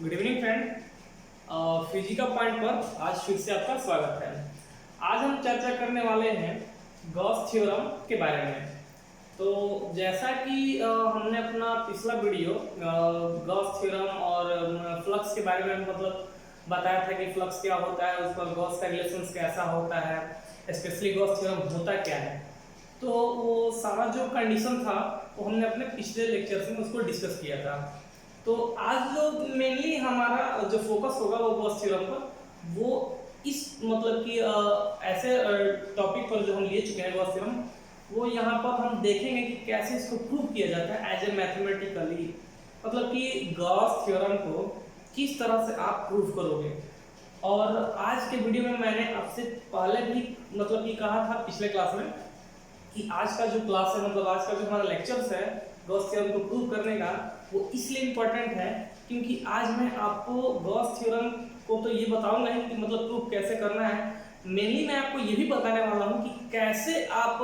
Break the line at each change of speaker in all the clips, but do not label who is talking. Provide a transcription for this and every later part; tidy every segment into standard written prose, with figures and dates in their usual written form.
Good evening friend. Physical point पर आज फिर से आपका स्वागत है। आज हम चर्चा करने वाले हैं गॉस थ्योरम के बारे में। तो जैसा कि हमने अपना पिछला वीडियो गॉस थ्योरम और फ्लक्स के बारे में मतलब बताया था कि फ्लक्स क्या होता है, उस पर गॉस का रिलेशंस कैसा होता है, स्पेशली गॉस थ्योरम होता क्या है। तो वो सारा जो कंडीशन था वो हमने अपने पिछले लेक्चर्स में उसको डिस्कस किया था। तो आज जो मेनली हमारा जो फोकस होगा वो गॉस थ्योरम पर, वो इस मतलब कि ऐसे टॉपिक पर जो हम ले चुके हैं गॉस थ्योरम, वो यहाँ पर हम देखेंगे कि कैसे इसको प्रूव किया जाता है एज ए मैथमेटिकली। मतलब कि गॉस थ्योरम को किस तरह से आप प्रूव करोगे। और आज के वीडियो में मैंने आपसे पहले भी मतलब कि कहा था पिछले क्लास में कि आज का जो क्लास है, मतलब आज का जो हमारा लेक्चर्स है गॉस थ्योरम को प्रूव करने का, वो इसलिए इम्पोर्टेंट है क्योंकि आज मैं आपको गॉस थ्योरम को तो ये बताऊंगा ही कि मतलब प्रूव कैसे करना है, मेनली मैं आपको ये भी बताने वाला हूँ कि कैसे आप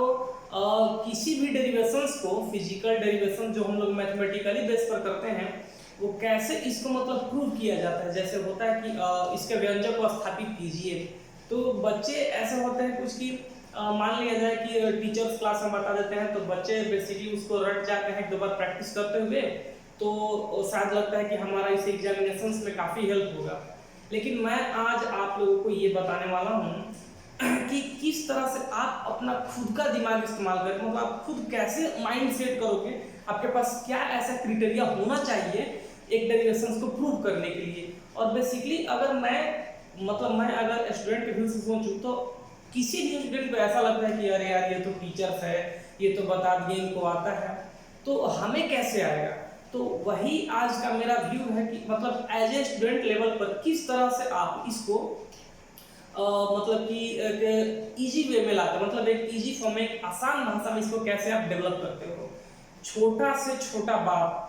किसी भी डेरिवेशंस को, फिजिकल डेरिवेशन जो हम लोग मैथमेटिकली बेस पर करते हैं, वो कैसे इसको मतलब प्रूव किया जाता है। जैसे होता है कि इसके व्यंजक को स्थापित कीजिए, तो बच्चे ऐसे होते हैं कुछ कि मान लिया जाए कि टीचर्स क्लास में बता देते हैं तो बच्चे बेसिकली उसको रट जाते हैं, 2 बार प्रैक्टिस करते हुए, तो शायद लगता है कि हमारा इस एग्जामिनेशंस में काफ़ी हेल्प होगा। लेकिन मैं आज आप लोगों को ये बताने वाला हूँ कि किस तरह से आप अपना खुद का दिमाग इस्तेमाल करें, मतलब आप खुद कैसे माइंड सेट करोगे, आपके पास क्या ऐसा क्राइटेरिया होना चाहिए एक डेरिवेशंस को प्रूव करने के लिए। और बेसिकली अगर मैं अगर स्टूडेंट के व्यू से सोचूं तो किसी भी स्टूडेंट को ऐसा लगता है कि अरे यार ये तो टीचर्स है, ये तो बता दिए, इनको आता है, तो हमें कैसे आएगा। तो वही आज का मेरा व्यू है कि मतलब एज ए स्टूडेंट लेवल पर किस तरह से आप इसको मतलब कि एक इजी वे में लाते, मतलब एक इजी फॉर्म में, एक आसान भाषा में इसको कैसे आप डेवलप करते हो। छोटा से छोटा बात,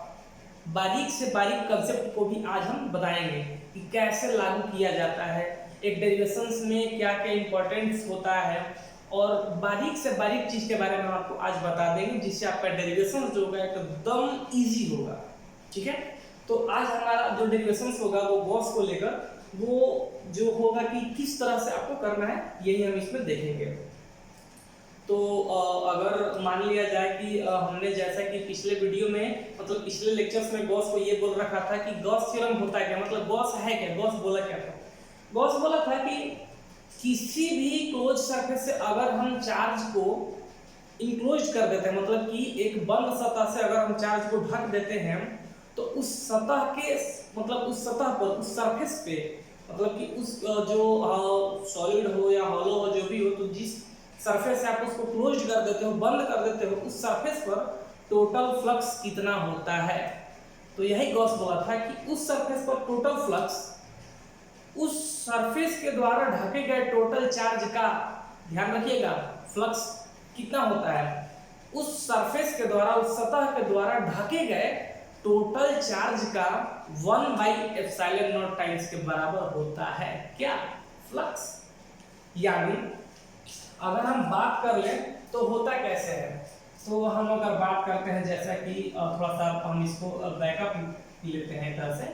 बारीक से बारीक कंसेप्ट को भी आज हम बताएंगे कि कैसे लागू किया जाता है, एक डेरिवेशंस में क्या क्या इंपॉर्टेंस होता है, और बारीक से बारीक चीज के बारे में हम आपको आज बता देंगे जिससे आपका डेरिवेशन जो होगा एकदम इजी होगा। ठीक है, तो आज हमारा जो डेरिवेशंस होगा वो गॉस को लेकर वो जो होगा कि किस तरह से आपको करना है, यही हम इसमें देखेंगे। तो अगर मान लिया जाए कि हमने जैसा कि पिछले वीडियो में मतलब पिछले लेक्चर्स में गॉस को ये बोल रखा था कि गॉस थ्योरम होता है क्या, मतलब गॉस है क्या, गॉस बोला क्या था। गॉस बोला था कि किसी भी क्लोज सरफेस से अगर हम चार्ज को इंक्लोज कर देते हैं, मतलब कि एक बंद सतह से अगर हम चार्ज को ढक देते हैं, तो उस सतह के मतलब उस सतह पर, उस सरफेस पे, मतलब कि उस जो सॉलिड हो या हॉलो हो जो भी हो, तो जिस सरफेस से आप उसको क्लोज कर देते हो, बंद कर देते हो, उस सरफेस पर टोटल फ्लक्स कितना होता है। तो यही गॉस बोला था कि उस सरफेस पर टोटल फ्लक्स उस सरफेस के द्वारा ढके गए टोटल चार्ज का, ध्यान रखिएगा, फ्लक्स कितना होता है, उस सरफेस के द्वारा, उस सतह के द्वारा ढके गए टोटल चार्ज का 1/ε0 टाइम्स के बराबर होता है क्या, फ्लक्स। यानी अगर हम बात कर लें तो होता कैसे है, तो हम अगर बात करते हैं जैसा कि थोड़ा सा हम इसको बैकअप लेते हैं तरह से,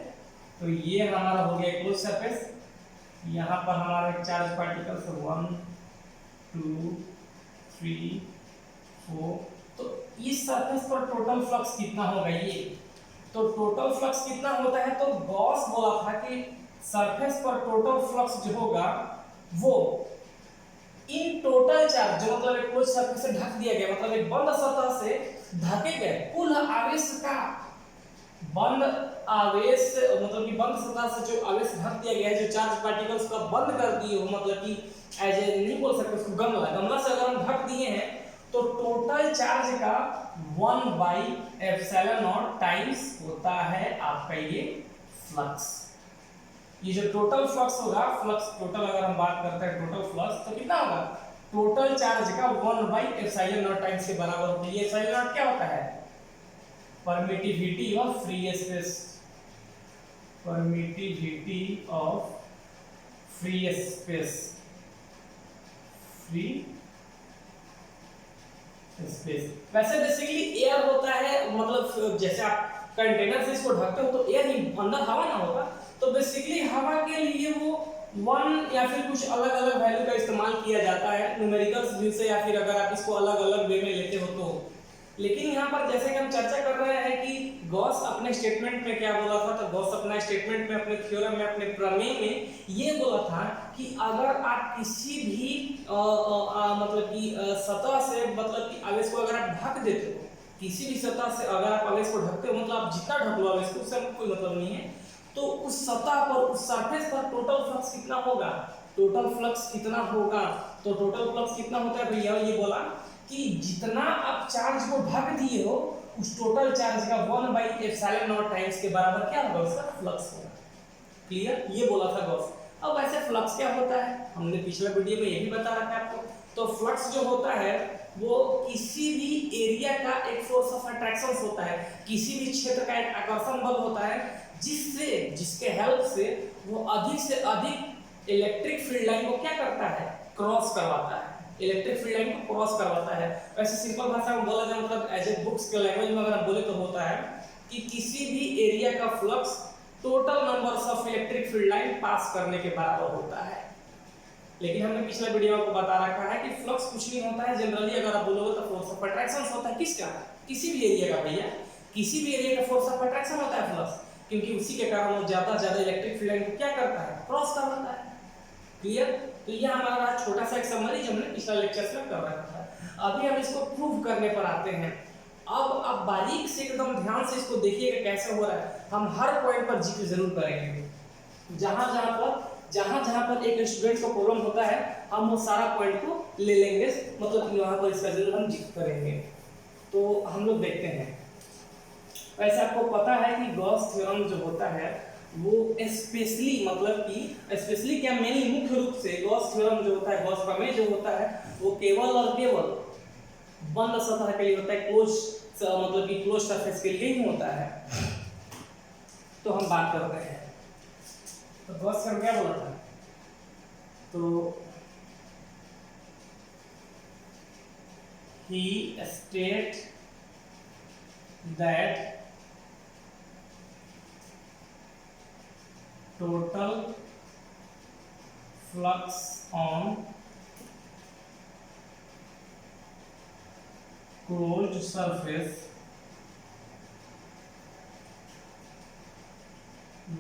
तो ये हमारा हो गया क्लोज सरफेस, यहाँ पर हमारा एक चार्ज पार्टिकल 1 2 3 4, तो इस सरफेस पर टोटल फ्लक्स कितना होगा ये, तो टोटल फ्लक्स कितना होता है, तो गॉस बोला था कि सरफेस पर टोटल फ्लक्स जो होगा वो इन टोटल चार्ज, जो मतलब एक क्लोज सरफेस से ढक दिया गया, मतलब एक बंद सतह से ढके गए कुल आवेश का, बंद आवेश मतलब कि बंद सतह से जो आवेश ढक दिया गया है, जो चार्ज पार्टिकल्स का बंद कर दिए हो, मतलब कि एज ए नहीं बोल सकते उसको, गमला से अगर हम ढक दिए हैं, तो टोटल चार्ज का 1/ε0 टाइम्स होता है आपका ये फ्लक्स। ये जो टोटल फ्लक्स होगा, फ्लक्स टोटल अगर हम बात करते हैं टोटल फ्लक्स, तो कितना होगा, टोटल चार्ज का 1/ε0 टाइम्स के बराबर होता है। ये ε0 क्या होता है, permittivity of free space, permittivity of free space, free space. वैसे बेसिकली एयर होता है, मतलब जैसे आप कंटेनर से इसको ढकते हो तो एयर ही अंदर हवा ना होगा, तो बेसिकली हवा के लिए वो 1 या फिर कुछ अलग अलग वैल्यू का इस्तेमाल किया जाता है न्यूमेरिकल्स व्यू से, या फिर अगर आप इसको अलग अलग वे में लेते हो तो। लेकिन यहाँ पर जैसे कि हम चर्चा कर रहे हैं कि गॉस अपने स्टेटमेंट में क्या बोला था, तो गॉस अपना स्टेटमेंट में, अपने थ्योरम में, अपने प्रमेय में ये बोला था कि अगर आप किसी भी मतलब कि सतह से, मतलब कि आवेश को अगर आप ढक देते हो, किसी भी सतह से अगर आप आवेश को ढकते हो, मतलब आप जितना ढक लो आवेश को, उससे कोई मतलब नहीं है, तो उस सतह पर, उस सरफेस पर टोटल फ्लक्स कितना होगा, टोटल फ्लक्स कितना होगा, तो टोटल फ्लक्स कितना होता है भैया, ये बोला कि जितना आप चार्ज को ढक दिए हो उस टोटल चार्ज का 1/ε0 टाइम्स के बराबर क्या होगा, उसका फ्लक्स होगा। क्लियर, ये बोला था गॉस। अब वैसे फ्लक्स क्या होता है, हमने पिछला वीडियो में ये भी बता रखा है आपको। तो फ्लक्स जो होता है वो किसी भी एरिया का एक फोर्स ऑफ अट्रैक्शन होता है, किसी भी क्षेत्र का एक आकर्षण बल होता है, जिससे, जिसके हेल्प से वो अधिक से अधिक इलेक्ट्रिक फील्ड लाइन को क्या करता है, क्रॉस करवाता है, इलेक्ट्रिक फील्ड लाइन को क्रॉस करवाता है। वैसे सिंपल भाषा में बोला जाए, मतलब एज ए बुक्स के लैंग्वेज में अगर आप बोले तो होता है कि किसी भी एरिया का flux total numbers of electric field line pass करने के बराबर होता है। लेकिन हमने पिछले वीडियो में आपको बता रखा है कि फ्लक्स कुछ नहीं होता है, जनरली अगर आप बोलोगे तो फोर्स ऑफ अट्रैक्शन होता है। किसका, किसी भी एरिया का भैया, किसी भी एरिया का फोर्स ऑफ अट्रैक्शन होता है फ्लक्स, क्योंकि उसी के कारण वो ज्यादा से ज्यादा इलेक्ट्रिक फील्ड लाइन को क्या करता है, क्रॉस करवाता है। क्लियर, तो यह हमारा छोटा सा एक समरी जो हमने पिछला लेक्चर में कर रखा था। अभी हम इसको प्रूव करने पर आते हैं। अब आप बारीक से एकदम ध्यान से इसको देखिएगा कैसे हो रहा है। हम हर पॉइंट पर जिक्र जरूर करेंगे, जहां जहां पर एक स्टूडेंट को प्रॉब्लम होता है हम वो सारा पॉइंट को ले लेंगे, मतलब कि वहां पर इसका जरूर हम जिक्र करेंगे। तो हम लोग देखते हैं। वैसे आपको पता है कि गॉस थ्योरम जो होता है वो स्पेशली, मतलब कि स्पेशली क्या, मेनली मुख्य रूप से गॉस थ्योरम जो होता है, गॉस प्रमेय जो होता है, वो केवल और केवल बंद सतह के लिए होता है, क्लोज, मतलब कि क्लोज सरफेस के लिए ही होता है। तो हम बात करते हैं, तो गॉस थ्योरम क्या बोला था, तो he stated that total flux on closed surface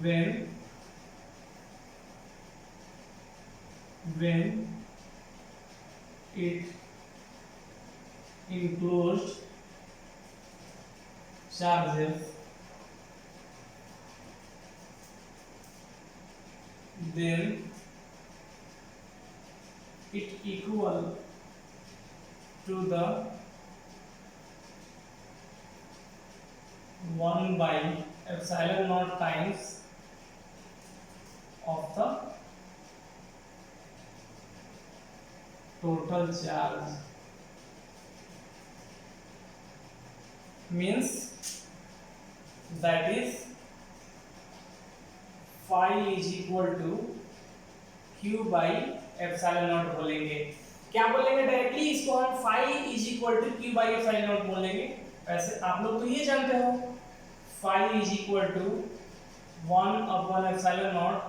when it enclosed charges then it equal to the 1/ε0 times of the total charge, means that is phi is equal to q/ε0 बोलेंगे। क्या बोलेंगे, directly इसको हम phi is equal to q/ε0 बोलेंगे। वैसे आप लोग तो ये जानते हो phi is equal to 1/ε0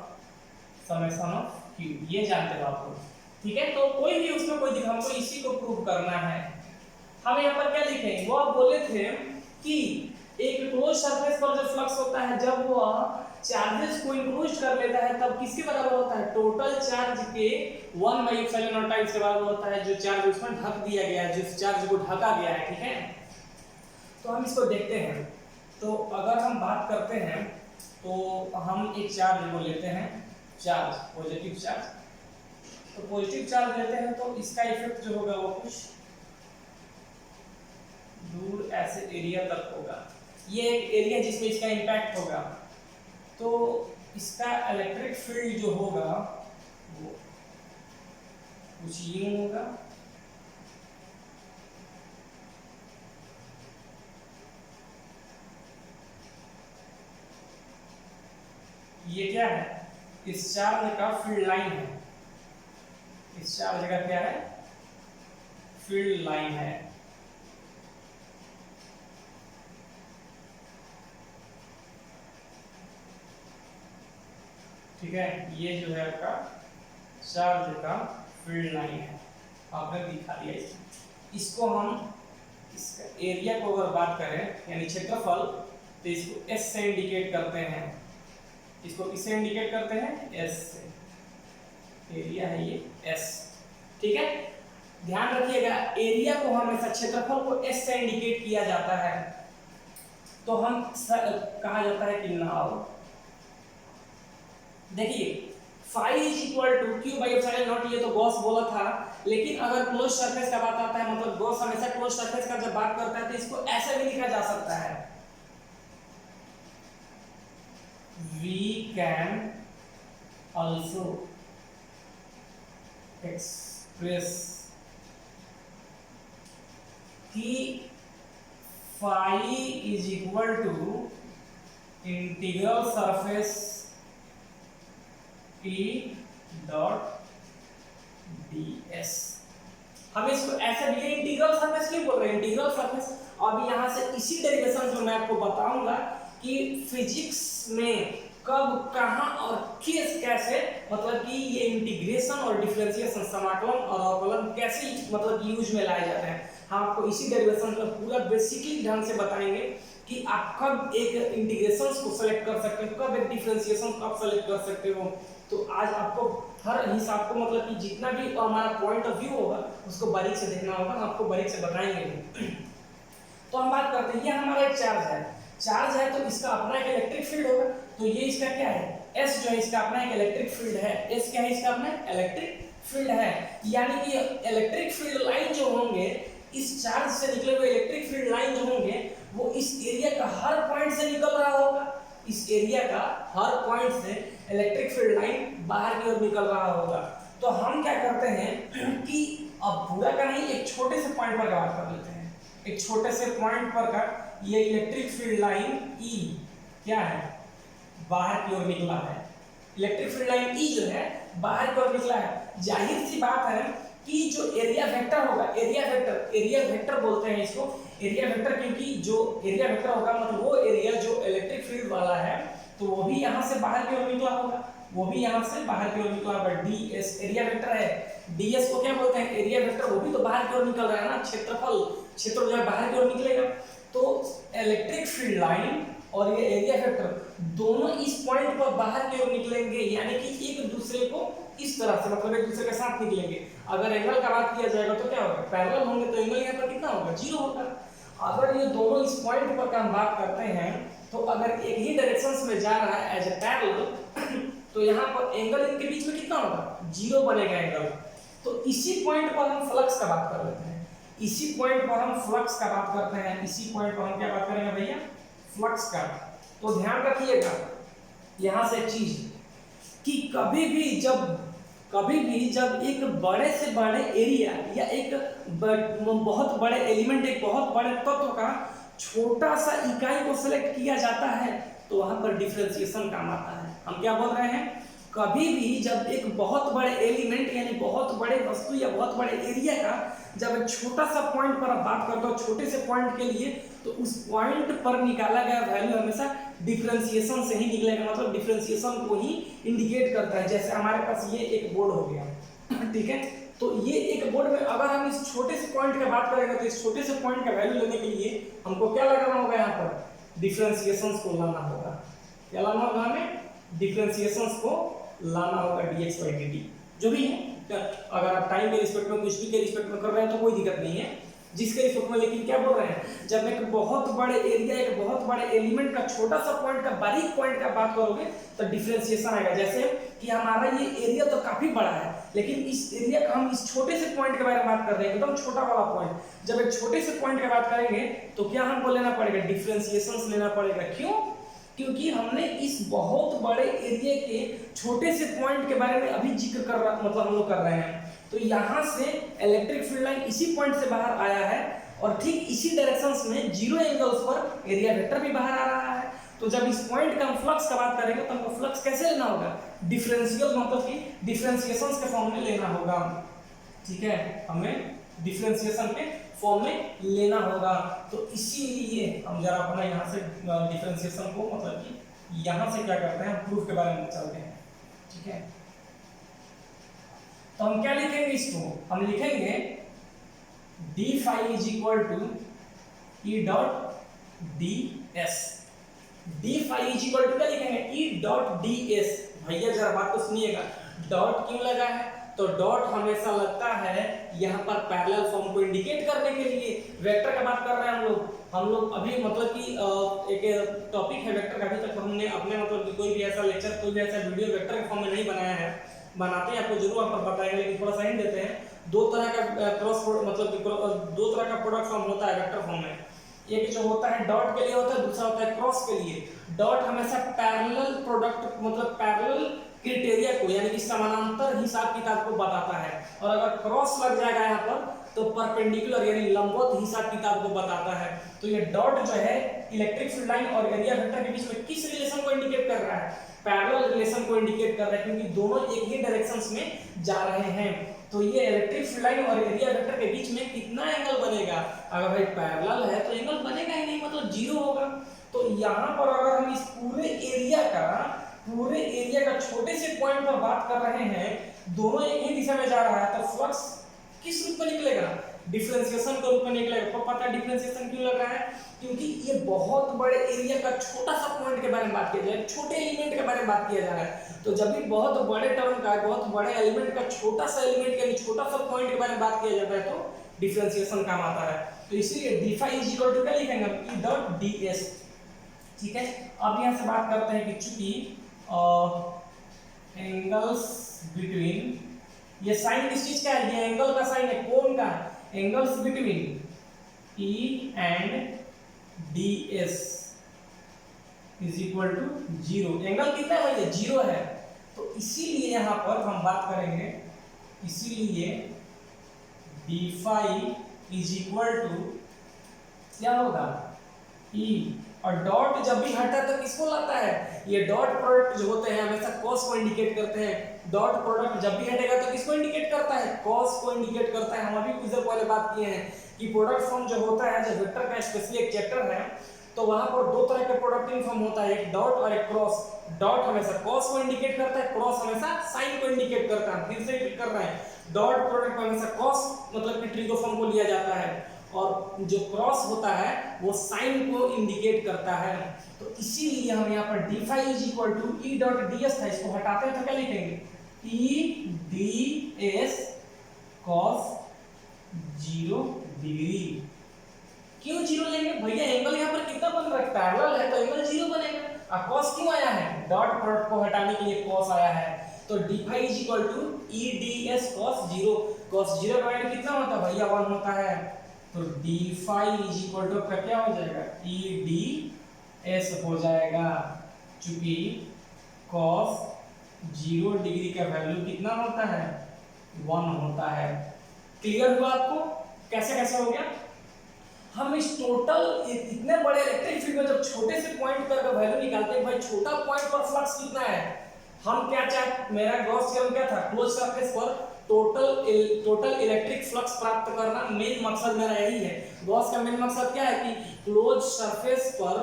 summation of q, ये जानते हो आप लोग, ठीक है। तो कोई भी उसमें कोई दिखा, हमको इसी को प्रूव करना है। हम यहाँ पर क्या लिखेंगे, वो आप बोले थे कि एक क्लोज सरफेस पर जो फ्लक्स होता है, जब वह चार्जेस को इंक्लूड कर लेता है तब किसके बराबर होता है, टोटल चार्ज के 1/ε0 टाइम्स के बराबर होता है, जो चार्ज उसमें ढक दिया गया है, जिस चार्ज को ढका गया है, ठीक है। तो हम इसको देखते हैं। तो अगर हम बात करते हैं तो हम एक चार्ज को लेते हैं, चार्ज, पॉजिटिव चार्ज। तो पॉजिटिव चार्ज लेते हैं तो इसका इफेक्ट जो होगा वो कुछ दूर ऐसे एरिया तक होगा, ये एक एरिया जिसमें इसका इम्पैक्ट होगा। तो इसका इलेक्ट्रिक फील्ड जो होगा वो कुछ यूं होगा, ये क्या है, इस चार्ज का फील्ड लाइन है, इस चार्ज का क्या है, फील्ड लाइन है। ठीक है, ये जो है आपका चार्ज का फील्ड लाइन है, आपने दिखा दिया इसको हम इसका एरिया को अगर बात करें यानी क्षेत्रफल, तो इसको एस से इंडिकेट करते हैं, इसको किससे इंडिकेट करते हैं, एस से, एरिया है ये एस। ठीक है, ध्यान रखिएगा एरिया को हमेशा क्षेत्रफल को एस से इंडिकेट किया जाता है, तो हम कहा जाता है कि नाउ देखिए phi is equal to q by epsilon naught, ये तो गॉस बोला था, लेकिन अगर क्लोज सरफेस का बात आता है, मतलब गॉस हमेशा क्लोज सरफेस का जब बात करता है तो इसको ऐसे भी लिखा जा सकता है, वी कैन ऑल्सो एक्सप्रेस कि phi is equal to integral surface P dot ds। हम इसको ऐसे भी इंटीग्रल सरफेस क्यों बोल रहे हैं, इंटीग्रल सरफेस। अब यहाँ से इसी डेरिवेशन में मैं आपको बताऊंगा कि फिजिक्स में कब, कहाँ और किस कैसे, मतलब कि ये इंटीग्रेशन और डिफरेंशिएशन, समाकलन और अवकलन कैसे मतलब यूज में लाए जाते हैं, हम आपको इसी डेरिवेशन में पूरा बेसिकली ढंग से बताएंगे कि आप कब एक इंटीग्रेशन को सेलेक्ट कर सकते हो, कब एक डिफरेंशिएशन को आप सेलेक्ट कर सकते हो। तो आज आपको हर हिसाब को मतलब कि जितना भी हमारा पॉइंट ऑफ व्यू होगा उसको बारीक से देखना होगा, हम आपको बारीक से बताएंगे। तो हम बात करते हैं, ये हमारा एक चार्ज है तो इसका अपना एक इलेक्ट्रिक फील्ड होगा, तो ये इसका क्या है, S जो है इसका अपना एक इलेक्ट्रिक फील्ड है, S क्या है, इसका अपना इलेक्ट्रिक फील्ड है, यानी कि इलेक्ट्रिक फील्ड लाइन जो होंगे, इस चार्ज से निकले हुए इलेक्ट्रिक फील्ड लाइन जो होंगे वो इस एरिया का हर पॉइंट से निकल रहा होगा, इस एरिया का हर पॉइंट से इलेक्ट्रिक फील्ड लाइन बाहर की ओर निकल रहा होगा। तो हम क्या करते हैं कि अब पूरा का नहीं, एक छोटे से पॉइंट पर बात कर लेते हैं, एक छोटे से पॉइंट पर का ये इलेक्ट्रिक फील्ड लाइन E क्या है, बाहर की ओर निकला है, इलेक्ट्रिक फील्ड लाइन E जो है बाहर की ओर निकला है। जाहिर सी बात है कि जो एरिया वेक्टर होगा, एरिया वेक्टर बोलते हैं इसको, एरिया वेक्टर, क्योंकि जो एरिया वेक्टर होगा मतलब वो एरिया जो इलेक्ट्रिक फील्ड वाला है तो वो भी यहाँ से बाहर की ओर निकला होगा, वो भी यहाँ से बाहर की ओर निकला होगा। ds एरिया वेक्टर है, ds को क्या बोलते हैं, एरिया वेक्टर, वो भी तो बाहर की ओर निकल रहा है ना, क्षेत्रफल, क्षेत्र जो है बाहर की ओर निकलेगा। तो इलेक्ट्रिक फील्ड लाइन और ये एरिया वेक्टर दोनों इस पॉइंट पर बाहर की ओर निकलेंगे, यानी कि एक दूसरे को इस तरह से मतलब एक दूसरे के साथ निकलेंगे। अगर एंगल का बात किया जाएगा तो क्या होगा, पैरेलल होंगे, तो एंगल यहाँ पर कितना होगा, 0 होगा। अगर ये दोनों इस पॉइंट पर का हम बात करते हैं तो अगर एक ही डायरेक्शंस में जा रहा है एज ए पैरेलल तो यहाँ पर एंगल इनके बीच में कितना होगा, 0 बनेगा एंगल। तो इसी पॉइंट पर हम फ्लक्स का बात कर लेते हैं, इसी पॉइंट पर हम फ्लक्स का बात करते हैं, इसी पॉइंट पर हम क्या बात करेंगे भैया, फ्लक्स का। तो ध्यान रखिएगा यहाँ से एक चीज कि कभी भी जब एक बड़े से बड़े एरिया या एक बहुत बड़े एलिमेंट, एक बहुत बड़े तत्व का छोटा सा इकाई को सिलेक्ट किया जाता है तो वहां पर डिफरेंशिएशन काम आता है। हम क्या बोल रहे हैं, कभी भी जब एक बहुत बड़े एलिमेंट यानी बहुत बड़े वस्तु या बहुत बड़े एरिया का जब एक छोटा सा पॉइंट पर आप बात करते हो, छोटे से पॉइंट के लिए, तो उस पॉइंट पर निकाला गया वैल्यू हमेशा डिफरेंशिएशन से ही निकलेगा, मतलब डिफरेंशिएशन को ही इंडिकेट करता है। जैसे हमारे पास ये एक बोर्ड हो गया, ठीक है, तो ये एक बोर्ड में अगर हम इस छोटे से पॉइंट की बात करेंगे तो इस छोटे से पॉइंट का वैल्यू लेने के लिए हमको क्या लगाना होगा, यहाँ पर डिफरेंशिएशंस को लाना होगा। क्या लाना होगा, हमें डिफरेंशिएशंस को लाना होगा, dx/dt जो भी है। अगर आप टाइम के रिस्पेक्ट में, कुछ भी के रिस्पेक्ट में कर रहे हैं तो कोई दिक्कत नहीं है, जिसके रिस्पेक्ट में। लेकिन क्या बोल रहे हैं, जब एक बहुत बड़े एरिया, एक बहुत बड़े एलिमेंट का छोटा सा पॉइंट का, बारीक पॉइंट का बात करोगे तो डिफरेंशिएशन आएगा। जैसे कि हमारा ये एरिया तो काफी बड़ा है, लेकिन इस एरिया का हम इस छोटे से पॉइंट के बारे में बात कर रहे हैं, एकदम छोटा वाला पॉइंट। जब एक छोटे से पॉइंट की बात करेंगे तो क्या हमको लेना पड़ेगा, डिफरेंशिएशन लेना पड़ेगा। क्यों, क्योंकि हमने इस बहुत बड़े एरिया के छोटे से पॉइंट के बारे में अभी जिक्र कर रहा, मतलब हम लोग कर रहे हैं। तो यहाँ से इलेक्ट्रिक फील्ड लाइन इसी पॉइंट से बाहर आया है और ठीक इसी डायरेक्शंस में 0 एंगल्स पर एरिया वेक्टर भी बाहर आ रहा है। तो जब इस पॉइंट का हम फ्लक्स का बात करेंगे तो हमको फ्लक्स कैसे लेना होगा, डिफरेंशियल, मतलब कि डिफरेंशिएशंस के फॉर्म में लेना होगा। ठीक है, हमें डिफरेंशिएशन के फॉर्म में लेना होगा। तो इसीलिए हम जरा अपना यहाँ से डिफरेंशिएशन को, मतलब कि यहाँ से क्या करते हैं, हम प्रूफ के बारे में चलते हैं। ठीक है। तो हम क्या लिखेंगे इसको, हम लिखेंगे d phi is equal to E dot d s. D phi is equal to क्या लिखेंगे, ई डॉट डी एस। भैया जरा बात को सुनिएगा, डॉट क्यों लगा है, तो डॉट हमेशा लगता है यहाँ पर पैरेलल फॉर्म को इंडिकेट करने के लिए। वेक्टर का बात कर रहे हैं हम लोग अभी मतलब कि एक टॉपिक है वेक्टर का, अभी तक हमने अपने मतलब कि कोई भी ऐसा लेक्चर, कोई भी ऐसा वीडियो वेक्टर के फॉर्म में नहीं बनाया है। बनाते हैं आपको जरूर आप बताएंगे, लेकिन थोड़ा सा हिंट देते हैं। दो तरह का क्रॉस मतलब कि दो तरह का प्रोडक्ट फॉर्म होता है वेक्टर फॉर्म में। एक जो होता है डॉट के लिए होता है, दूसरा होता है क्रॉस के लिए। डॉट हमेशा पैरेलल प्रोडक्ट मतलब पैरेलल क्राइटेरिया को यानी कि समानांतर हिसाब किताब को बताता है, और अगर क्रॉस लग जाएगा यहाँ पर तो परपेंडिकुलर यानी लंबवत हिसाब किताब को बताता है। तो ये डॉट जो है इलेक्ट्रिक फील्ड लाइन और एरिया वेक्टर के बीच में किस रिलेशन को इंडिकेट कर रहा है, पैरेलल रिलेशन को इंडिकेट कर रहा है, क्योंकि दोनों एक ही डायरेक्शंस में जा रहे हैं। तो ये इलेक्ट्रिक फील्ड लाइन और एरिया वेक्टर के बीच में कितना एंगल बनेगा, अगर भाई पैरेलल है तो एंगल बनेगा ही नहीं, मतलब जीरो होगा। तो यहाँ पर अगर हम इस पूरे एरिया का छोटे से पॉइंट पर बात कर रहे हैं, दोनों एक ही दिशा में जा रहा है, तो फ्लक्स किस रूप में निकलेगा, डिफरेंशिएशन के रूप में निकलेगा। तो पता है डिफरेंशिएशन क्यों लग रहा है, क्योंकि ये बहुत बड़े एरिया का छोटा सा पॉइंट के बारे में बात किया जा रहा है, छोटे एलिमेंट के बारे में बात किया जा रहा है। तो जब भी बहुत बड़े टर्म का, बहुत बड़े एलिमेंट का छोटा सा एलिमेंट यानी छोटा सा पॉइंट के बारे में बात किया जाता है, तो डिफरेंशिएशन काम आता है। तो इसीलिए d phi is equal to क्या लिखेंगे हम, ई डॉट डी एस। ठीक है, अब यहाँ से बात करते हैं कि चूंकि एंगल्स बिटवीन, ये साइन किस चीज का है, ये एंगल का साइन है, कोण का, angles between E and d s is equal to zero. Angle कितना है भैया, जीरो है। तो इसीलिए यहां पर हम बात करेंगे, इसीलिए d phi is equal to क्या होगा, ई, और डॉट जब भी हटा तो किसको लाता है, ये डॉट प्रोडक्ट जो होते हैं हमेशा कॉस को इंडिकेट करते हैं। डॉट प्रोडक्ट जब भी हटेगा तो किसको इंडिकेट करता है, कॉस को इंडिकेट करता है। हम अभी कुछ देर पहले बात किए हैं कि प्रोडक्ट फॉर्म जो होता है, जो वेक्टर का स्पेशली एक चैप्टर है, तो वहां पर दो तरह के प्रोडक्टिंग फॉर्म होता है, एक डॉट और एक क्रॉस। डॉट हमेशा कॉस को इंडिकेट करता है, क्रॉस हमेशा साइन को इंडिकेट करता है। फिर से रिपीट कर रहे हैं, डॉट प्रोडक्ट हमेशा कॉस मतलब कि ट्रिगो फॉर्म को लिया जाता है, और जो क्रॉस होता है वो साइन को इंडिकेट करता है। तो इसीलिए हम यहाँ पर d phi is equal to E dot d s था, इसको हटाते हैं तो क्या लिखेंगे, E d s cos 0 degree. क्यों जीरो लेंगे भैया, एंगल यहाँ पर कितना बन रहा है, पैरेलल है तो एंगल जीरो बनेगा। और कॉस क्यों आया है, डॉट प्रोडक्ट को हटाने के लिए कॉस आया है। तो d phi is equal to E d s cos 0। Cos 0 का वैल्यू कितना होता है भैया, 1 होता है। तो d phi is equal to का क्या हो जाएगा, ई डी एस हो जाएगा, चूंकि कॉस 0 डिग्री का वैल्यू कितना होता है, 1 होता है। क्लियर हुआ आपको, कैसे कैसे हो गया। हम इस टोटल इतने बड़े इलेक्ट्रिक फील्ड में जब छोटे से पॉइंट पर वैल्यू निकालते हैं, भाई छोटा पॉइंट पर फ्लक्स कितना है, हम क्या चाहते, मेरा गॉस थ्योरम क्या था, क्लोज सरफेस पर टोटल इलेक्ट्रिक फ्लक्स प्राप्त करना मेन मकसद मेरा यही है। गॉस का मेन मकसद क्या है कि क्लोज सरफेस पर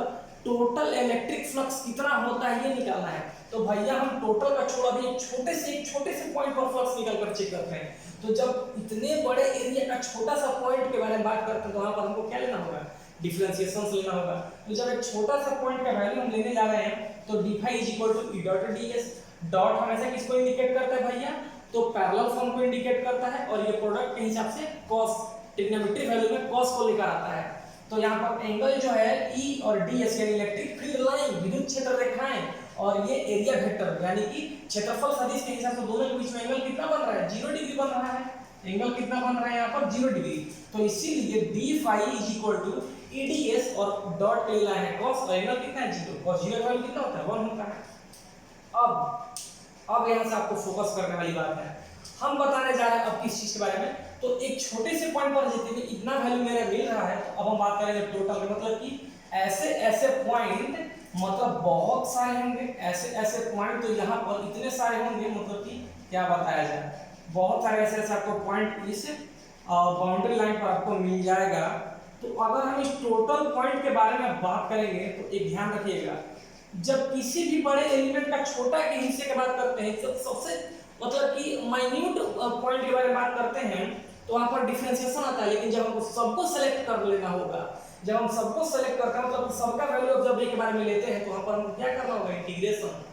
टोटल इलेक्ट्रिक फ्लक्स कितना होता है ये निकालना है। तो भैया हम टोटल का छोड़ अभी एक छोटे से पॉइंट पर फ्लक्स निकाल कर चेक करते हैं। तो जब इतने बड़े एरिया का छोटा सा पॉइंट के बारे में बात करते हैं, तो वहां पर हमको क्या लेना होगा, डिफरेंशिएशन लेना होगा। तो जब एक छोटा सा पॉइंट का वैल्यू हम लेने जा रहे हैं, तो d phi is equal to E dot d s. Dot हमेशा किसको इंडिकेट करता है भैया, तो पैरेलल फॉर्म को इंडिकेट करता है, और ये प्रोडक्ट के हिसाब से कॉस ट्रिग्नोमेट्रिक वैल्यू में कॉस को लेकर आता है। तो यहाँ पर एंगल जो है ई और डी एस यानी इलेक्ट्रिक फील्ड लाइन, विद्युत क्षेत्र रेखाएं, और ये एरिया वेक्टर यानी कि क्षेत्रफल सदिश के हिसाब से दोनों के बीच में एंगल कितना बन रहा है, 0 डिग्री बन रहा है। एंगल कितना बन रहा है यहाँ पर, 0 डिग्री। तो इसीलिए d phi is equal to E d s, और डॉट ले रहा है कॉस, और एंगल कितना है 0, और 0 का वैल्यू कितना होता है, 1 होता है। अब यहाँ से आपको फोकस करने वाली बात है, हम बताने जा रहे हैं अब किस चीज के बारे में। तो एक छोटे से पॉइंट पर जितने इतना वैल्यू मेरा मिल रहा है, तो अब हम बात करेंगे टोटल, मतलब कि ऐसे पॉइंट मतलब बहुत सारे होंगे, ऐसे पॉइंट, तो यहाँ पर इतने सारे होंगे, मतलब कि क्या बताया जाए, बहुत सारे ऐसे आपको पॉइंट इस बाउंड्री लाइन पर आपको मिल जाएगा। तो अगर हम इस टोटल पॉइंट के बारे में बात करेंगे, तो एक ध्यान रखिएगा, जब किसी भी बड़े एलिमेंट का छोटा के हिस्से की बात करते हैं, जब सबसे मतलब कि माइन्यूट पॉइंट के बारे में बात करते हैं तो वहां पर डिफरेंशिएशन आता है। लेकिन जब हमको सबको सेलेक्ट कर लेना होगा, जब हम सबको सेलेक्ट करते हैं मतलब सबका वैल्यू अब जब एक बार में लेते हैं तो वहां पर हमको क्या करना होगा, इंटीग्रेशन।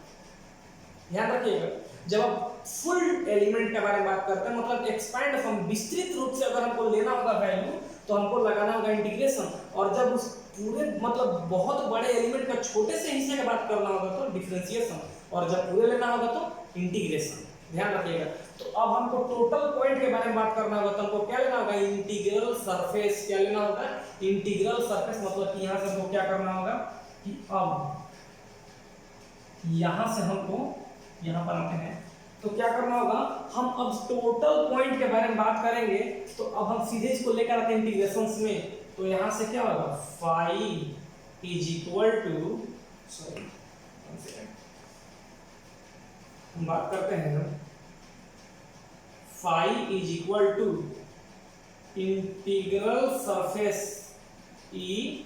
ध्यान रखिएगा, जब आप फुल एलिमेंट के बारे में बात करते हैं मतलब एक्सपैंड फ्रॉम, विस्तृत रूप से अगर हमको लेना होगा वैल्यू तो हमको लगाना होगा इंटीग्रेशन। और जब उस पूरे मतलब बहुत बड़े एलिमेंट का छोटे से हिस्से की बात करना होगा तो डिफरेंशिएशन, और जब पूरे लेना होगा तो इंटीग्रेशन। ध्यान रखिएगा। तो अब हमको टोटल पॉइंट के बारे में बात करना होगा तो हमको क्या लेना होगा, इंटीग्रल सरफेस। क्या लेना होगा, इंटीग्रल सरफेस। मतलब कि यहां से हमको क्या करना होगा कि अब यहां से हमको यहां पर आते हैं तो क्या करना होगा, हम अब टोटल पॉइंट के बारे में बात करेंगे तो अब हम सीधे इसको लेकर आते हैं इंटीग्रेशंस में। तो यहां से क्या होगा, phi is equal to, sorry हम बात करते हैं phi is equal to integral surface E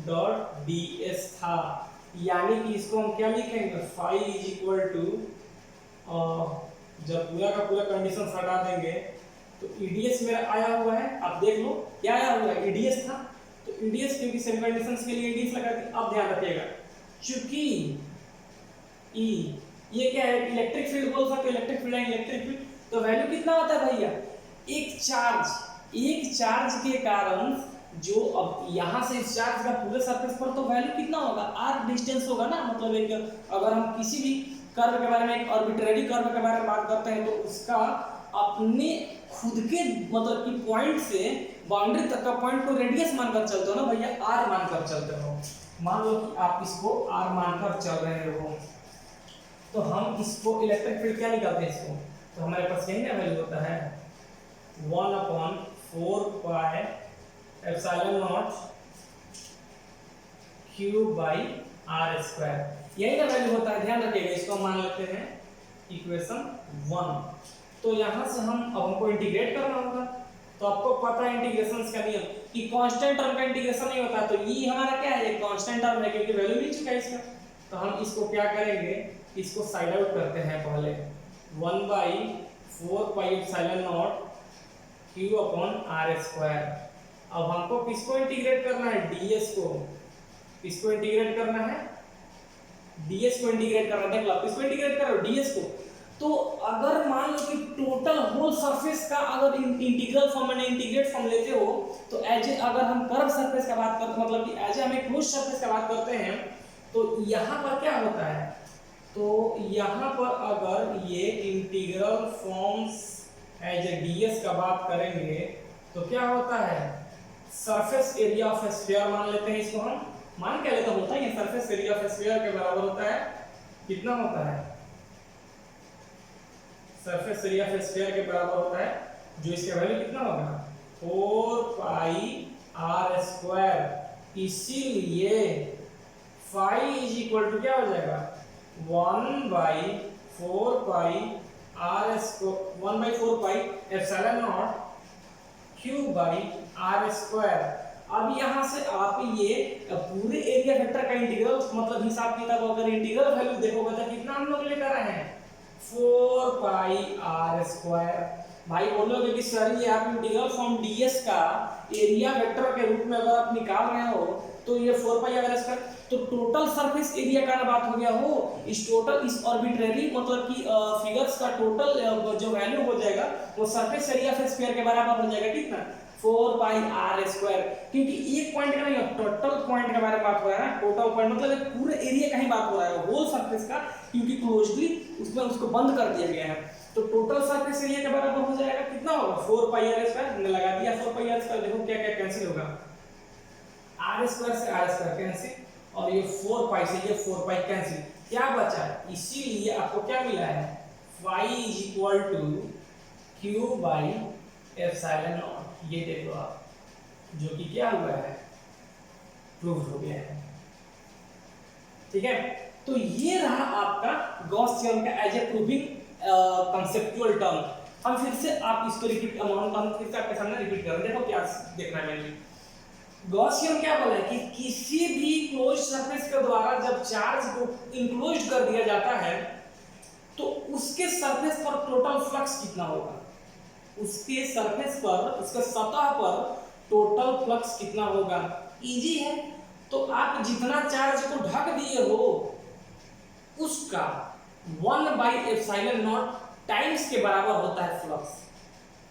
dot d s था। यानी कि इसको हम क्या लिखेंगे, फाई इज इक्वल टू, जब पूरा का पूरा कंडीशन हटा देंगे तो ईडीएस मेरा आया हुआ है। आप देख लो क्या आया हुआ है, ईडीएस था तो ईडीएस क्योंकि सेम कंडीशंस के लिए ईडीएस लगा दी। अब ध्यान रखिएगा चूंकि ई ये क्या है, इलेक्ट्रिक फील्ड बोल सकते, इलेक्ट्रिक फील्ड है, इलेक्ट्रिक फील्ड तो वैल्यू कितना होता है भैया, एक चार्ज के कारण जो अब यहां से इस चार्ज का पूरे सरफेस पर तो वैल्यू कितना होगा, आर डिस्टेंस होगा ना। मतलब एक अगर हम किसी भी कर्व के बारे में, एक आर्बिट्रेरी कर्व के बारे में बात करते हैं तो उसका अपने खुद के मतलब कि पॉइंट से बाउंड्री तक का पॉइंट को रेडियस मानकर चलते हो ना भैया, आर मानकर चलते हो। मान लो कि आप इसको आर मानकर चल रहे हो तो हम इसको इलेक्ट्रिक फील्ड क्या निकालते हैं इसको, तो हमारे पास यही ना वैल्यू होता है 1/4 pi epsilon not q by r square, यही ना वैल्यू होता है। ध्यान रखिएगा, इसको हम मान लेते हैं इक्वेशन 1। तो यहां से हम अब हमको इंटीग्रेट करना होगा। तो आपको पता है इंटीग्रेशंस का नियम कि कांस्टेंट टर्म का इंटीग्रेशन नहीं होता। तो ये हमारा क्या है, एक कांस्टेंट टर्म है क्योंकि वैल्यू मिल चुका है इसका। तो हम इसको क्या करेंगे, इसको साइड आउट करते हैं पहले 1/4 pi epsilon not q upon r square. अब हमको किसको इंटीग्रेट करना है, ds को। किसको इंटीग्रेट करना है, ds को इंटीग्रेट करना है। देख लो किसको इंटीग्रेट कर रहे हो, ds को। तो अगर मान लो कि टोटल होल सरफेस का अगर इंटीग्रल फॉर्म में इंटीग्रेट फॉर्म लेते हो तो एज ए अगर हम कर्व सरफेस का बात करते मतलब कि एज ए हम एक क्लोज सरफेस का बात करते हैं तो यहाँ पर क्या होता है, तो यहाँ पर अगर ये integral forms as a ds का बात करेंगे तो क्या होता है, सरफेस एरिया ऑफ स्फीयर मान लेते हैं इसको। हम मान क्या लेते होता है, ये सरफेस एरिया ऑफ स्फीयर के बराबर होता है, कितना होता है, सरफेस एरिया ऑफ स्फीयर के बराबर होता है, जो इसका वैल्यू कितना होगा 4 पाई आर स्क्वायर। इसीलिए फाई इज इक्वल टू क्या हो जाएगा 1/4 pi r square 1/4 pi epsilon not q by r square. अब यहां से आप ये पूरे एरिया वेक्टर का इंटीग्रल मतलब हिसाब किताब अगर इंटीग्रल वैल्यू देखोगे तो कितना हम लोग लेकर आए हैं 4 पाई आर स्क्वायर। भाई बोलोगे कि सर ये आप इंटीग्रल फॉर्म ds का एरिया वेक्टर के रूप में अगर आप निकाल रहे हो तो ये 4 पाई आर स्क्वायर तो टोटल सरफेस एरिया का बात हो गया हो। इस टोटल इस आर्बिट्रेरी मतलब कि फिगर्स का टोटल जो वैल्यू हो जाएगा वो सरफेस एरिया ऑफ स्फीयर के बराबर हो जाएगा, कितना 4 पाई आर स्क्वायर। क्योंकि एक पॉइंट का नहीं टोटल पॉइंट के बारे में बात हो रहा है ना, टोटल पॉइंट मतलब पूरे एरिया का ही बात हो रहा है होल सरफेस का, क्योंकि क्लोजली उसमें उसको बंद कर दिया गया है। तो टोटल सरफेस एरिया के बराबर हो जाएगा कितना होगा 4 पाई आर स्क्वायर। हमने लगा दिया 4 पाई आर स्क्वायर, देखो क्या क्या कैंसिल होगा, आर स्क्वायर से आर स्क्वायर कैंसिल और ये 4 पाई से ये 4 पाई कैंसिल, क्या बचा, इसीलिए आपको क्या मिला है phi is equal to q by epsilon naught. ये देखो आप, जो कि क्या हुआ है प्रूव हो गया है, ठीक है। तो ये रहा आपका गॉस थ्योरम का as a proving conceptual term. हम फिर से आप इसको रिपीट अमाउंट हम फिर से आपके सामने रिपीट कर रहे हैं, देखो क्या देखना है मैंने। गॉस थ्योरम क्या बोला है कि किसी भी क्लोज्ड सरफेस के द्वारा जब चार्ज को इंक्लोज कर दिया जाता है तो उसके सरफेस पर टोटल फ्लक्स कितना होगा, उसके सरफेस पर, उसके सतह पर टोटल फ्लक्स कितना होगा। इजी है। तो आप जितना चार्ज को ढक दिए हो उसका 1/ε0 टाइम्स के बराबर होता है फ्लक्स।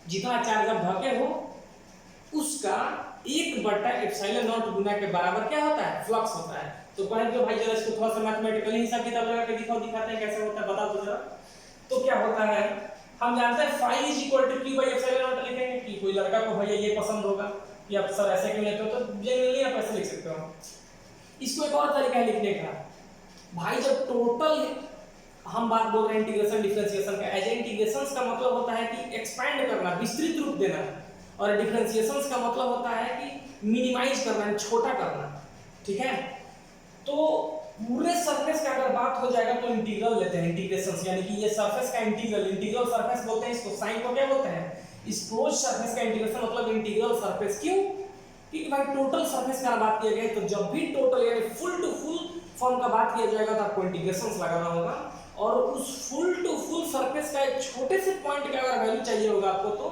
जितना चार्ज आप ढके हो उसका 1/ε0 गुना के बराबर क्या होता है, फ्लक्स होता है। तो कहेंगे भाई जरा इसको थोड़ा सा मैथमेटिकली हिसाब किताब लगा के दिखाते हैं कैसे होता है, बता दो जरा। तो क्या होता है, हम जानते हैं phi = q/ε0 लिखेंगे कि कोई लड़का को भैया ये पसंद होगा कि आप सर ऐसे क्यों लेते हो, तो जनरली आप ऐसे लिख सकते हो। इसको एक और तरीका है लिखने का, भाई जब टोटल हम बात बोल रहे हैं इंटीग्रेशन डिफरेंशिएशन का, एज इंटीग्रेशंस का मतलब होता है कि एक्सपैंड करना, विस्तृत रूप देना, और डिफरेंशिएशंस का मतलब होता है कि मिनिमाइज करना, छोटा करना, ठीक है। तो पूरे सरफेस का अगर बात हो जाएगा तो इंटीग्रल लेते हैं, इंटीग्रेशंस यानी कि ये सरफेस का इंटीग्रल, इंटीग्रल सरफेस बोलते हैं इसको, साइन को क्या बोलते हैं, इस क्लोज सरफेस का इंटीग्रेशन मतलब इंटीग्रल सरफेस। क्यों, क्योंकि भाई टोटल सरफेस का बात किया गया तो जब भी टोटल यानी फुल टू फुल फॉर्म का बात किया जाएगा तो आपको इंटीग्रेशंस लगाना होगा, और उस फुल टू फुल सरफेस का एक छोटे से पॉइंट का अगर वैल्यू चाहिए होगा आपको तो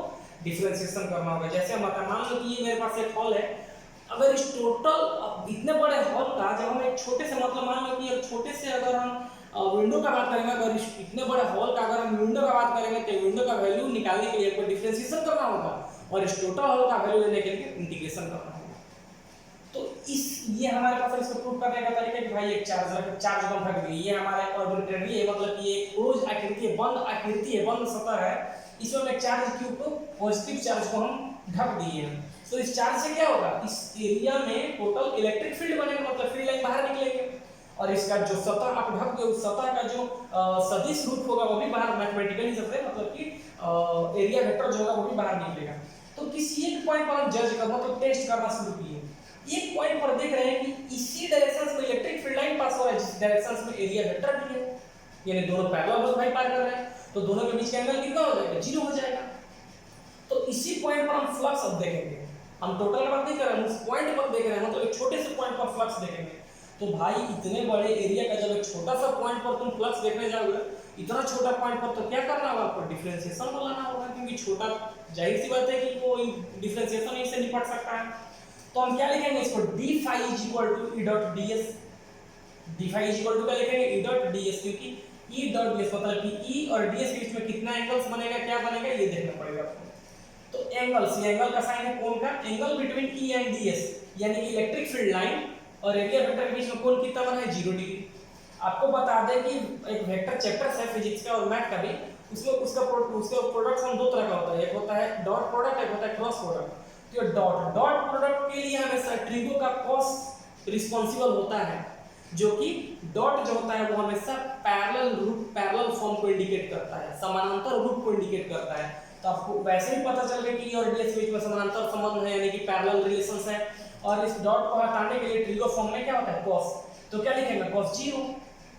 डिफरेंशिएशन करना होगा। जैसे हम मान लो कि ये मेरे पास एक हॉल है, अगर इस टोटल इतने बड़े हॉल का जब हम एक छोटे से मतलब मान लो कि एक छोटे से अगर हम विंडो का बात करेंगे, अगर इस इतने बड़े हॉल का अगर हम विंडो का बात करेंगे तो विंडो का वैल्यू निकालने के लिए आपको डिफरेंशिएशन करना होगा, और इस टोटल हॉल का वैल्यू लेने के लिए इंटीग्रेशन करना होगा। तो इस ये हमारे पास इसको प्रूव करने का तरीका है कि भाई एक चार्ज को ढक दिए, ये हमारा एक ऑर्बिटरी है, मतलब कि एक क्लोज आकृति है, बंद सतह है, इसमें हम एक चार्ज क्यू को, पॉजिटिव चार्ज को हम ढक दिए हैं। तो इस चार्ज से क्या होगा, इस एरिया में टोटल इलेक्ट्रिक फील्ड बनेगा, मतलब फील्ड लाइन बाहर निकलेगी, और इसका जो सतह आप ढक दो उस सतह का जो सदिश रूप होगा वो भी बाहर मैथमेटिकली सबसे मतलब कि एरिया वेक्टर जो होगा वो भी बाहर निकलेगा। तो किसी एक पॉइंट पर हम जज करना तो टेस्ट करना शुरू किए, एक पॉइंट पर देख रहे हैं कि इसी डायरेक्शन में इलेक्ट्रिक फील्ड लाइन पास हो रहा है जिस डायरेक्शन में एरिया वेक्टर भी है, यानी दोनों पैरेलल बस भाई पार कर रहे हैं, तो दोनों के बीच का एंगल कितना हो जाएगा, 0 हो जाएगा। तो इसी पॉइंट पर हम फ्लक्स अब देखेंगे, हम टोटल की बात नहीं कर रहे हैं, उस पॉइंट पर देख रहे हैं, मतलब एक छोटे से पॉइंट पर फ्लक्स देखेंगे। तो भाई इतने बड़े एरिया का जब एक छोटा सा पॉइंट पर तुम फ्लक्स देखने जाओगे, इतना छोटा पॉइंट पर तो क्या करना होगा आपको, डिफरेंशिएशन बनाना होगा, क्योंकि छोटा जाहिर सी बात है कि वो डिफरेंशिएशन ही से निपट सकता है। तो हम क्या लिखेंगे इसको, d phi = E dot ds, d phi = क्या लिखेंगे, E dot ds, क्योंकि E dot ds मतलब कि E और ds के बीच में कितना एंगल्स बनेगा, क्या बनेगा ये देखना पड़ेगा आपको। तो एंगल्स, ये एंगल का साइन है कोण का, angle between E and ds यानी कि इलेक्ट्रिक फील्ड लाइन और एरिया वेक्टर के बीच में कोण कितना बना है, 0 डिग्री। आपको बता दें कि एक वेक्टर चैप्टर है फिजिक्स का और मैथ का भी, उसमें उसका प्रोडक्ट हम दो तरह का होता है, एक होता है डॉट प्रोडक्ट, एक होता है क्रॉस प्रोडक्ट। तो डॉट प्रोडक्ट के लिए हमेशा ट्रिगो का कॉस रिस्पांसिबल होता है, जो कि डॉट जो होता है वो हमेशा पैरेलल फॉर्म को इंडिकेट करता है, समानांतर रूप को इंडिकेट करता है। तो आपको वैसे भी पता चल गया कि E और ds के बीच में समानांतर संबंध है, यानी कि पैरेलल रिलेशंस है, और इस डॉट को हटाने के लिए ट्रिगो फॉर्म में क्या होता है, cos। तो क्या लिखेंगे, cos 0,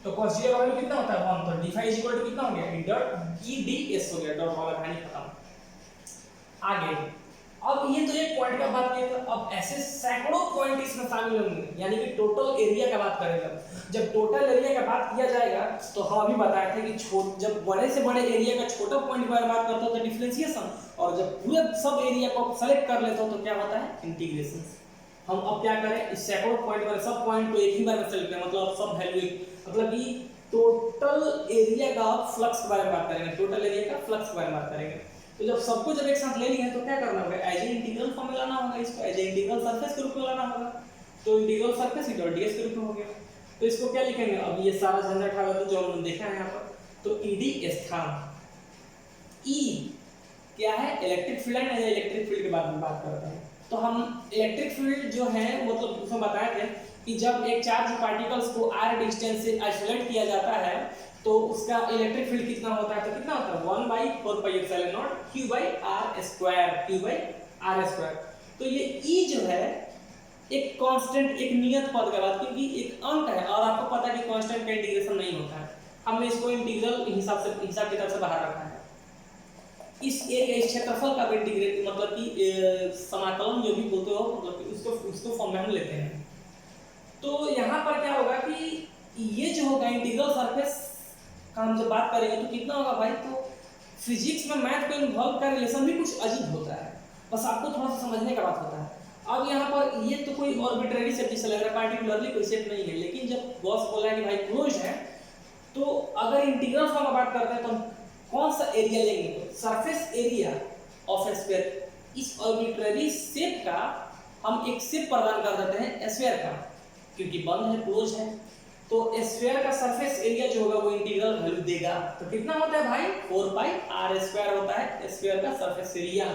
तो cos 0 का वैल्यू कितना होता है 1, तो d phi = कितना हो गया, E ds हो गया, डॉट वाला कहानी खत्म। आगे अब ये तो एक पॉइंट का बात किया था, अब ऐसे सैकड़ों पॉइंट इसमें शामिल होंगे, यानी कि टोटल एरिया का बात करेंगे। जब टोटल एरिया का बात किया जाएगा तो हम अभी बताए थे कि जब बड़े से बड़े एरिया का छोटा पॉइंट पर बात करते हो तो डिफरेंशिएशन, और जब पूरे सब एरिया को सेलेक्ट कर लेते हो तो क्या होता है, इंटीग्रेशन। हम अब क्या करें, इस सैकड़ों पॉइंट पर सब पॉइंट को एक ही बार में सेलेक्ट करें, मतलब सब वैल्यू मतलब कि टोटल एरिया का फ्लक्स के बारे में बात करेंगे, टोटल एरिया का फ्लक्स के बारे में बात करेंगे। तो जब सबको जब एक साथ ले लिया तो क्या करना होगा, एज ए इंटीग्रल फॉर्म में लाना होगा, इसको एज ए इंटीग्रल सरफेस के रूप में लाना होगा। तो integral surface E dot ds के रूप में हो गया। तो इसको क्या लिखेंगे, अब ये सारा झंझट हटा दो जो हमने देखा है यहाँ पर। तो ed स्थान, E क्या है, इलेक्ट्रिक फील्ड है ना, इलेक्ट्रिक फील्ड के बारे में बात करते हैं। तो हम इलेक्ट्रिक फील्ड जो है मतलब उसमें बताए थे कि जब एक चार्ज पार्टिकल्स को r डिस्टेंस से आइसोलेट किया जाता है तो उसका इलेक्ट्रिक फील्ड कितना होता है, तो कितना होता है 1/4πε0 q/r²। तो ये E जो है एक कांस्टेंट, एक नियत पद का बात, क्योंकि एक अंक है और आपको पता है कि कांस्टेंट का इंटीग्रेशन नहीं होता है, हमने इसको इंटीग्रल हिसाब किताब से बाहर रखा है। इस एरिया, इस क्षेत्रफल का इंटीग्रेट मतलब कि समाकलन जो भी बोलते हो, मतलब कि उसको फॉर्म में हम लेते हैं। तो यहाँ पर क्या होगा कि का हम जब बात करेंगे तो कितना होगा भाई, तो फिजिक्स में मैथ को इन्वॉल्व का रिलेशन भी कुछ अजीब होता है, बस आपको थोड़ा सा समझने का बात होता है। अब यहाँ पर ये तो कोई ऑर्बिट्ररी सेट जैसा लग रहा है, पार्टिकुलरली कोई सेट नहीं है, लेकिन जब गॉस बोला है कि भाई क्लोज है, तो अगर इंटीग्रल फॉर्म में बात करते हैं तो हम कौन सा एरिया लेंगे, तो surface area of A sphere, इस ऑर्बिट्ररी शेप का हम एक शेप प्रदान कर देते हैं स्फीयर का, क्योंकि बंद है, क्लोज है, तो स्फीयर का सरफेस एरिया जो होगा वो इंटीग्रल वैल्यू देगा। तो कितना होता है भाई, 4 पाई आर स्क्वायर होता है स्फीयर का सरफेस एरिया।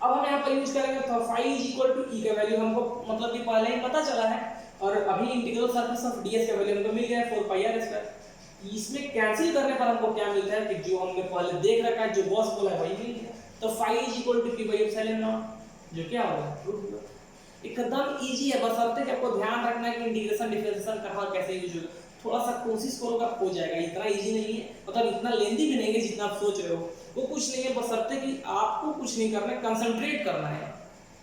अब हम यहाँ पर यूज करेंगे तो फाई इज इक्वल टू ई का वैल्यू हमको मतलब कि पहले ही पता चला है, और अभी इंटीग्रल सरफेस ऑफ डीएस का वैल्यू हमको मिल गया है 4 पाई आर स्क्वायर। इसमें कैंसिल करने पर हमको क्या मिलता है कि जो हमने पहले देख रखा है, जो बॉस बोला है वही मिल गया। तो phi is equal to q by epsilon naught, जो क्या होगा रूट होगा। एकदम इजी है, बशर्ते कि आपको ध्यान रखना है कि इंटीग्रेशन डिफरेंशिएशन कहाँ कैसे यूज होगा। थोड़ा सा कोशिश करोगे हो जाएगा, इतना इजी नहीं है, मतलब इतना लेंदी भी नहीं है जितना आप सोच रहे हो, वो कुछ नहीं है, बशर्ते कि आपको कुछ नहीं करना है, कंसंट्रेट करना है,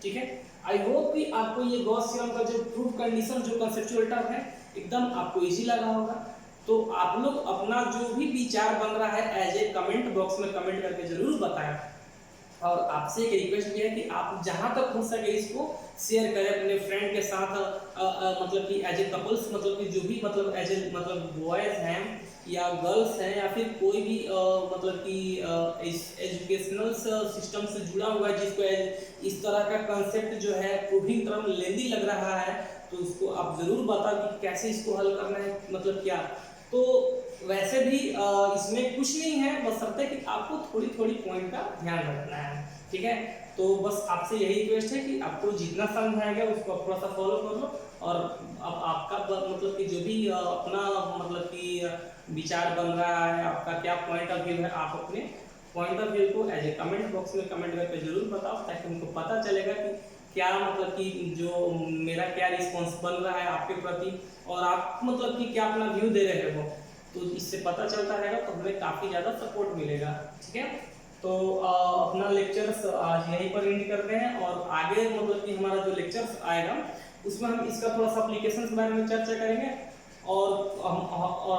ठीक है। आई होप कि आपको ये गॉस थ्योरम का जो प्रूफ कंडीशन जो कंसेप्चुअल टर्म है एकदम आपको इजी लगा होगा। तो आप लोग अपना जो भी विचार बन रहा है एज ए कमेंट बॉक्स में कमेंट करके जरूर बताएं, और आपसे एक रिक्वेस्ट भी है कि आप जहां तक हो सके इसको शेयर करें अपने फ्रेंड के साथ, मतलब कि एज ए कपल्स, मतलब कि जो भी मतलब एज ए मतलब बॉयज हैं या गर्ल्स हैं या फिर कोई भी मतलब कि एजुकेशनल सिस्टम से जुड़ा हुआ है, जिसको इस तरह का कंसेप्ट जो है प्रूविंग टर्म लेंदी लग रहा है, तो उसको आप जरूर बताओ कि कैसे इसको हल करना है, मतलब क्या। तो वैसे भी इसमें कुछ नहीं है, बशर्ते कि आपको थोड़ी थोड़ी पॉइंट का ध्यान रखना है, ठीक है। तो बस आपसे यही रिक्वेस्ट है कि आपको जितना समझ आएगा उसको आप थोड़ा सा फॉलो कर लो, और अब आपका मतलब कि जो भी अपना मतलब कि विचार बन रहा है, आपका क्या पॉइंट ऑफ व्यू है, आप अपने पॉइंट ऑफ व्यू को एज ए कमेंट बॉक्स में कमेंट करके जरूर बताओ, ताकि हमको पता चलेगा कि क्या मतलब कि जो मेरा क्या रिस्पॉन्स बन रहा है आपके प्रति, और आप मतलब कि क्या अपना व्यू दे रहे हो, तो इससे पता चलता रहेगा, तो हमें काफ़ी ज़्यादा सपोर्ट मिलेगा, ठीक है। तो अपना लेक्चर्स आज यहीं पर एंड करते हैं, और आगे मतलब कि हमारा जो लेक्चर्स आएगा उसमें हम इसका थोड़ा सा एप्लीकेशन के बारे में चर्चा करेंगे, और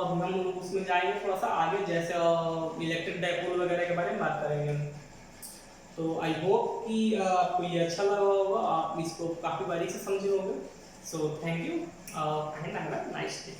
हम उसमें जाएंगे थोड़ा सा आगे, जैसे इलेक्ट्रिक डाइपोल वगैरह के बारे में बात करेंगे। तो आई होप कि आपको ये अच्छा लगा होगा, आप इसको काफ़ी बारीक से समझे होंगे। So thank you and have a nice day.